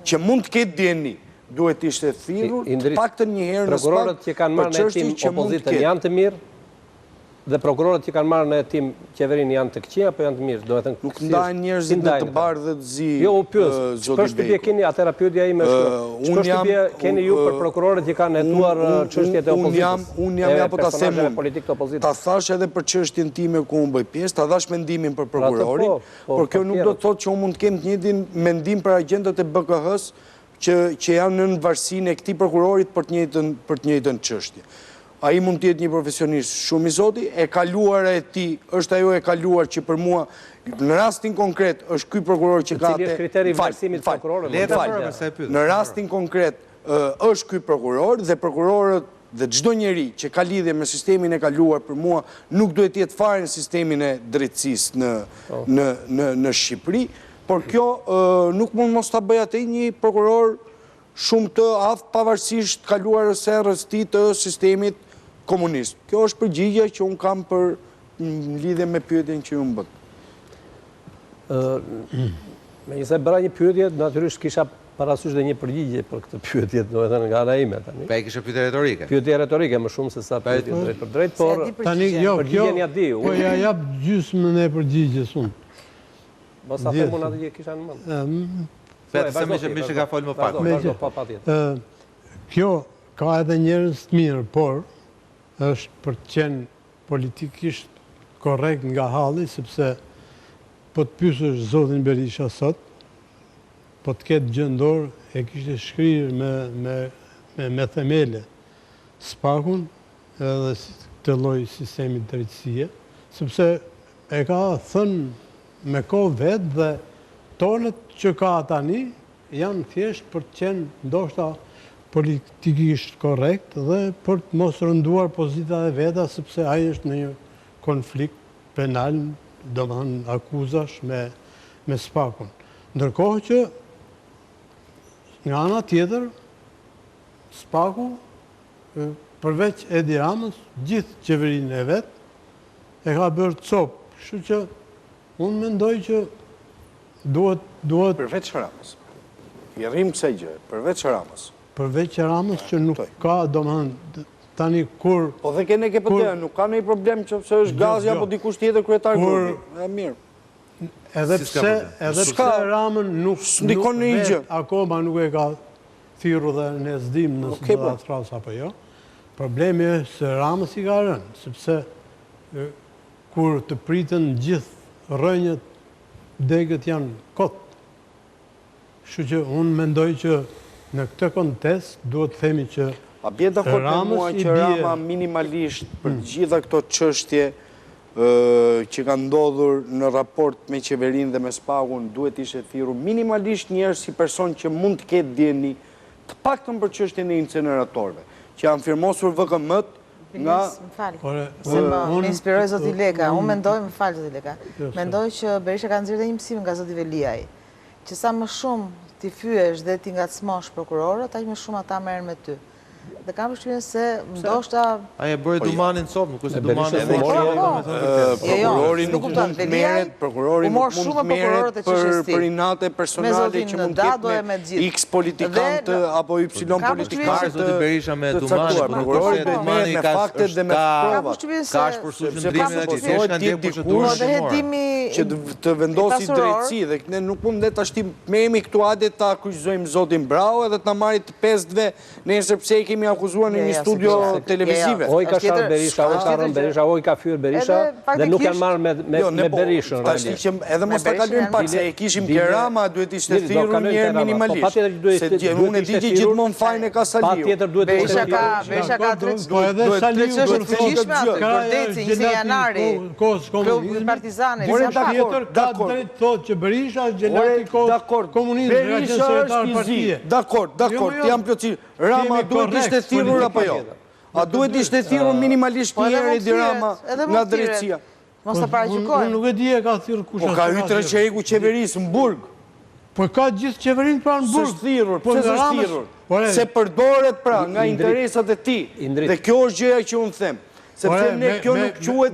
që mund të ketë dieni. Duhet ishte thirrur paktën një herë në spak. Prokurorët që kanë marrë në hetim opozitën janë të mirë dhe prokurorët që kanë marrë në hetim qeverinë janë të këqij apo janë të mirë? Nuk ndahen njerëzit në të bardhë dhe të zi. Jo, u pyet. Ç'shtypje keni atëra pyetja ime është. Ç'shtypje keni ju për prokurorët që kanë hetuar çështjet e opozitës? Unë jam apo ta them ta thash edhe për çështjen time ku unë bëj pjesë, ta dhash mendimin për prokurorin, por kjo nuk do të thotë që unë mund të kem të njëjtin mendim për agjentët e BKH-s që janë në varësinë e këtij prokurorit për të njëjtën çështje. Ai mund të jetë një profesionist shumë i zoti, e kaluara e tij është ajo e kaluar që për mua në rastin konkret është ky prokuror që ka Cili është kriteri i varësimit të prokurorit? Në rastin konkret është ky prokuror dhe prokurorët dhe çdo njeri që ka lidhje me sistemin e kaluar për mua nuk duhet të jetë fare në sistemin e drejtësisë në Shqipëri, por kjo nuk mund mos ta bëj atë një prokuror shumë të aftë pavarësisht kaluarës errës ti të sistemit komunist. Kjo është përgjigja që unë kam për lidhje me pyetjen që ju më bët. Megjithëse bëra një pyetje, natyrisht kisha parasysh dhe një përgjigje për këtë pyetje, domethënë nga ana ime tani. Pa e kisha pyetje retorike. Pyetje retorike më shumë se sa pyetje drejt për drejt, por tani jo, përgjigjen ja di. Po ja jap gjysmën e përgjigjes unë. Mos ta them unë atë që kisha në mend. Vetë se më që ka folë më pak. Kjo ka edhe njerëz të mirë, por është për të qenë politikisht korrekt nga halli, sepse po të pyesësh zotin Berisha sot, po të ketë gjendor e kishte shkrirë me themele SPAK-un edhe të lloj sistemi drejtësie, sepse e ka thënë me kohë vetë dhe tonet që ka tani janë thjesht për të qenë ndoshta politikisht korrekt dhe për të mos rënduar pozitat e veta, sepse ai është në një konflikt penal, domethënë akuzash me SPAK-un. Ndërkohë që nga ana tjetër SPAK-u përveç Edi Ramës, gjithë qeverinë e vet e ka bërë copë, kështu që unë mendoj që duhet... Përveç Ramës. I rrim kësaj gjë, përveç Ramës. Përveç Ramës që nuk ka, domethënë, tani kur... Po dhe kene ke pëtëja, nuk ka nëjë problem që pëse është Gazi apo dikush tjetër kryetar grupi. E mirë. Edhe pse Ramën nuk vetë akoma nuk e ka thirrur dhe ne s'dim nëse do ta thras apo jo. Problemi është se Ramës i ka rënë, sepse kur të pritën gjithë rrënjët, degët janë kot. Kështu që unë mendoj që në këtë kontekst duhet të themi që a bie dakord me mua që Rama minimalisht për gjitha këto çështje që kanë ndodhur në raport me qeverinë dhe me SPAK-un duhet ishte thirrur minimalisht njerëz si person që mund të ketë dieni të paktën për çështjen e incineratorëve, që janë firmosur VKM-t nga... Se më inspiroj zoti Leka, unë mendoj, më falë zoti Leka, mendoj që Berisha ka nxjerrë dhe një mësim nga zoti Veliaj, që sa më shumë ti fyesh dhe ti ngacmosh prokurorët, aq më shumë ata merren me ty. Dhe kam përshtypjen se ndoshta ai e bëri Dumanin sot, nuk është Dumani e prokurori nuk mund të merret, prokurori nuk mund të merret për inate personale që mund të ketë me X politikantë apo Y politikantë. Zoti Berisha me Dumanin, prokurori do të merret me faktet dhe me provat. Ka përshtypjen ndrimin e tij, s'ka ndjenjë procedurë që të vendosi drejtësi dhe ne nuk mund ne tash merremi këtu hajde ta kryqëzojmë zotin Brau edhe ta marrit të pesëve nesër pse i kemi akuzuar në një studio televizive. Oj ka sharë Berisha, oj ka rënë Berisha, oj ka fyrë Berisha dhe nuk janë marrë me Berishën. Edhe mos ta kalojmë pak se e kishim Kerama, duhet ishte thirrur një herë minimalisht. Se unë e di që gjithmonë fajin e ka Saliu. Berisha ka drejtësishme atë, vërtetësi 20 janari, partizane. Tjetër ka drejt thotë që Berisha është gjelati komunizmi, ka qenë sekretar partie. Dakord, jam plotësisht. Rama duhet ishte thirrur apo jo? A duhet ishte thirrur minimalisht një herë Edi Rama nga drejtësia? Mos ta paragjykojmë. Unë nuk e di e ka thirrur kush. Po ka hyrë qeverisë në burg. Po ka gjithë qeverinë pranë burg. S'është thirrur, pse s'është thirrur? Se përdoret pra nga interesat e ti. Dhe kjo është gjëja që unë them. Sepse ne kjo nuk quhet,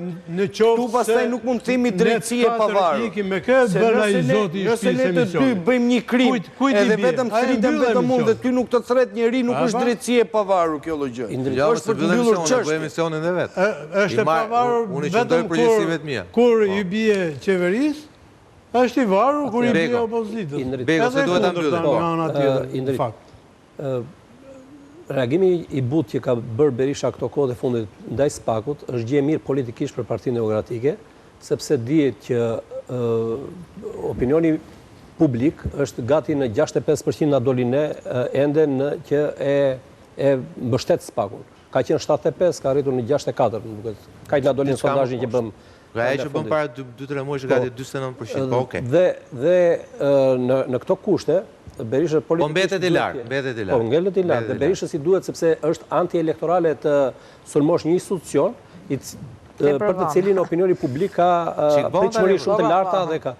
tu pastaj nuk mund të themi drejtësi e pavarur. Nëse ne të dy bëjmë një krim, edhe vetëm thritem vetëm unë dhe ty nuk të thret njeri, nuk është drejtësi e pavarur kjo lloj gjë. Është për të mbyllur çështjen. Bëjmë emisionin e vet. Është e pavarur vetëm kur i bie qeverisë, është i varur kur i bie opozitës. Beko, se duhet ta mbyllim. Reagimi i butë që ka bërë Berisha këto kohë dhe fundit ndaj SPAK-ut është gjë e mirë politikisht për Partinë Demokratike, sepse dihet që opinioni publik është gati në 65% na doli ne ende që e mbështet SPAK-un. Ka qenë 75, ka arritur në 64, më duket. Kaq na dolin sondazhin që bëm. Ai që bëm para 2-3 muajsh gati 49%. Po okay. Dhe në këto kushte Berisha po mbetet i larg, Po ngelet i larg. Dhe Berisha si duhet sepse është anti-elektorale të sulmosh një institucion për të cilin opinioni publik ka pritshmëri shumë të larta dhe ka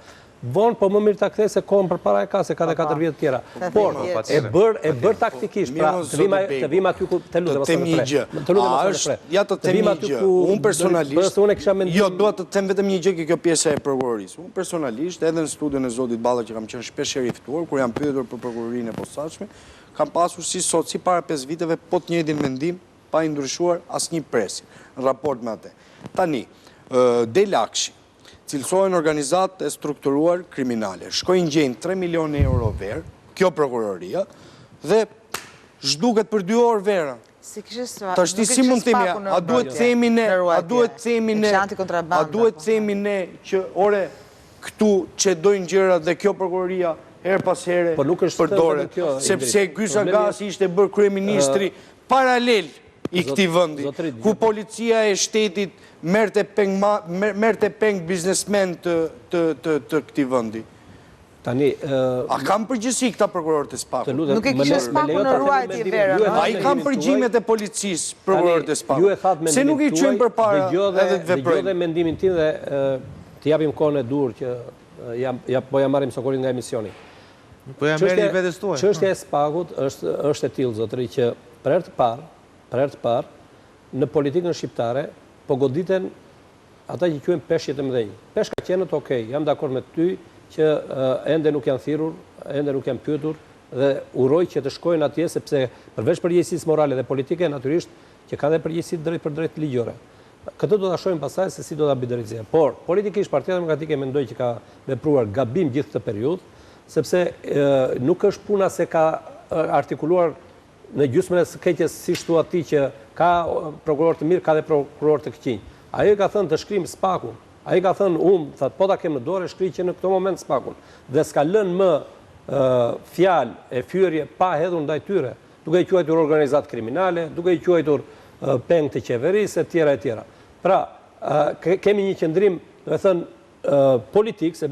vonë, po më mirë ta kthej se kohën përpara e ka se ka dhe 4 vjet tjera. Por e bër taktikisht, pra të vim aty ku të lutem Ja të them një gjë. Unë personalisht dua të them vetëm një gjë që kjo pjesa e prokurorisë. Unë personalisht edhe në studion e zotit Balla që kam qenë shpesh i ftuar kur jam pyetur për prokurorinë e posaçme, kam pasur si sot, si para 5 viteve, po të njëjtin mendim, pa i ndryshuar asnjë presje në raport me atë. Tani, Delakshi, cilësohen organizat e strukturuar kriminale. Shkojnë gjejnë 3 milion euro verë, kjo prokuroria, dhe zhduket për 2 orë vera. Të është si mund të themi, a duhet themi ne që ore këtu që dojnë gjëra dhe kjo prokuroria her pas here përdore, sepse Ky Sagasi ishte bërë kryeministri paralel i këtij vendi, ku policia e shtetit merrte peng biznesmen të këtij vendi. Tani, a kam përgjegjësi këta prokurorët e SPAK-ut? Nuk e kishte SPAK-u në ruajtje verë. A i kam përgjimet e policisë prokurorët e SPAK-ut? Se nuk i çojmë përpara edhe të veprojnë. Dëgjoj dhe mendimin tim dhe të japim kohën e dur që po ja marrim sokollin nga emisioni. Po ja merri vetes tuaj. Çështja e SPAK-ut është e tillë zotëri që për herë të parë në politikën shqiptare po goditen ata që quhen peshqit e mëdhenj. Peshkaqenët, okay, jam dakord me ty që ende nuk janë thirrur, ende nuk janë pyetur dhe uroj që të shkojnë atje sepse përveç përgjegjësisë morale dhe politike natyrisht që ka dhe përgjegjësi drejt për drejt ligjore. Këtë do ta shohim pastaj se si do ta bëj drejtësia. Por politikisht Partia Demokratike mendoj që ka vepruar gabim gjithë këtë periudhë, sepse nuk është puna se ka artikuluar në gjysmën e së keqes siç thua ti që ka prokuror të mirë, ka dhe prokuror të këqij. Ai ka thënë të shkrim SPAK-un. Ai ka thënë po ta kem në dorë, shkri që në këtë moment SPAK-un. Dhe s'ka lënë më fjalë e fyerje pa hedhur ndaj tyre, duke i quajtur organizat kriminale, duke i quajtur peng të qeverisë e tjera. Pra, kemi një qëndrim, do të thënë, politik, se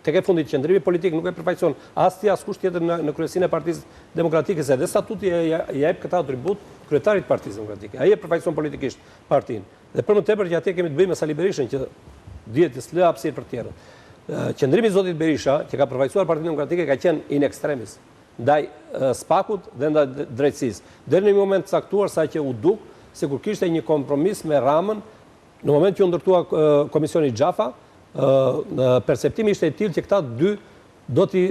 tek e fundit qëndrimi politik nuk e përfaqëson askush tjetër në kryesinë e Partisë Demokratike, se edhe statuti ja jep këtë atribut kryetarit të Partisë Demokratike. Ai e përfaqëson politikisht partinë. Dhe për më tepër që atje kemi të bëjmë me Sali Berishën që dihet që s'lë hapësirë për tjerët. Qëndrimi i zotit Berisha, që ka përfaqësuar Partinë Demokratike, ka qenë in extremis ndaj SPAK-ut dhe ndaj drejtësisë. Deri në një moment të caktuar sa që u duk se kur kishte një kompromis me Ramën, në moment që u ndërtua komisioni Xhafa, perceptimi ishte i tillë që këta dy do t'i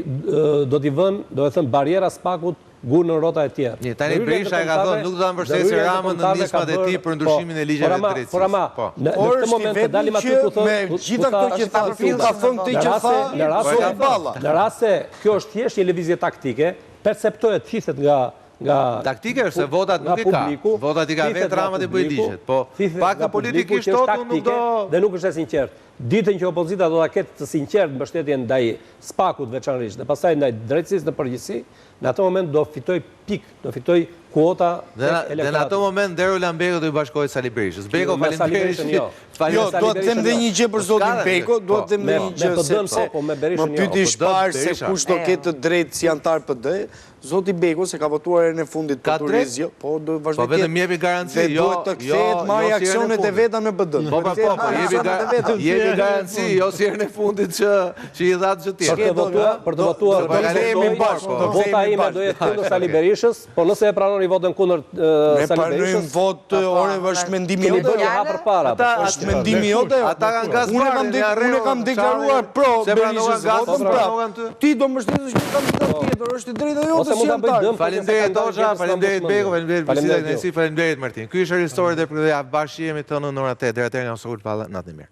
vënë, do të thënë, barjera SPAK-ut gur në rrota e tjera. Tani Berisha e ka thënë nuk do ta mbështesë Ramën në nismat e tij për ndryshimin e ligjeve të drejtësisë. Por ama, në këtë moment të dalim aty ku thonë, me gjitha këto që ka thënë ti që tha, në rast se kjo është thjesht një lëvizje taktike, perceptohet thithet nga taktike është se votat nuk i ka. Votat i ka vetë Rama dhe bëj ligjet. Po pak politikisht totu nuk do dhe nuk është e sinqert. Ditën që opozita do ta ketë të sinqert mbështetjen ndaj SPAK-ut veçanërisht dhe pastaj ndaj drejtësisë në përgjithësi, në atë moment do fitoj do fitoj kuota dhe në atë moment Dero Lambeko do i bashkohet Sali Berishës. Beko, faleminderit. Jo, do të them dhe një gjë për zotin Beko, do të them një gjë sepse më pyeti shpar se kush do ketë drejt si antar PD. Zoti Beko se ka votuar në fundit për turizëm, po do vazhdoj. Po vetëm jepi garanci, jo të kthehet marrë aksionet e veta në BD. Po jepi garanci, jo si herën e fundit që i dha çdo tjetër. Për të votuar bashkë, vota ime do jetë kundër Sali Berishës, po nëse e pranoni votën kundër Ne Sali pranojmë Berishës, vot, ore, është mendimi keni jote. bërë një hapër para. Është mendimi jote. Ata kanë gazbarë, Unë kam deklaruar pro Berishës votën prap. Ti do mbështetësh një kandidat tjetër, është e drejta jote Ose si mund ta bëj antar. dëm. Faleminderit Hoxha, faleminderit Beko, faleminderit Bisidaj Faleminderit. Nesi, faleminderit Martin. Ky është Real Story dhe për këtë javë bashkë jemi të në ora 8 deri atëherë nga Sokul Palla, natën e mirë.